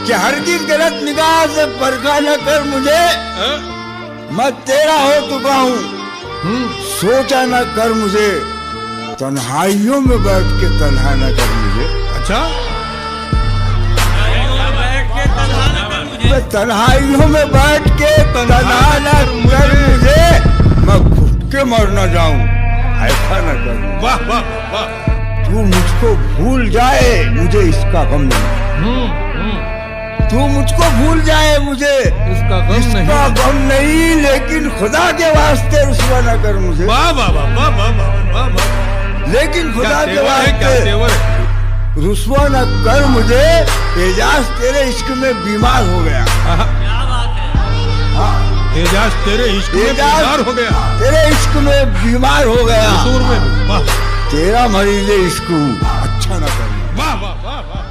कि हरगिज़ गलत निगाह से परखा न कर मुझे, मैं तेरा हो चुका हूँ। सोचा न कर मुझे, तन्हाइयों में बैठ के तन्हा न कर मुझे। अच्छा, तन्हाइयों में बैठ के तन्हा न कर मुझे, मैं घुट के मर न जाऊं, ऐसा न कर। वाह वाह वाह। तू मुझको भूल जाए, मुझे इसका गम नहीं। तू मुझको भूल जाए, मुझे इसका गम नहीं, लेकिन खुदा के वास्ते रुसवा न कर मुझे। वाह वाह वाह वाह वाह वाह वाह। लेकिन खुदा के क्या वास्ते तेवर है। रुसवा न कर मुझे। एजाज तेरे इश्क में बीमार हो गया। एजाज तेरे इश्क में बीमार हो गया। तेरे इश्क में बीमार हो गया। कसूर में वाह। तेरा मरीज़ इश्क हूँ, अच्छा न कर। वाह वाह वाह वाह।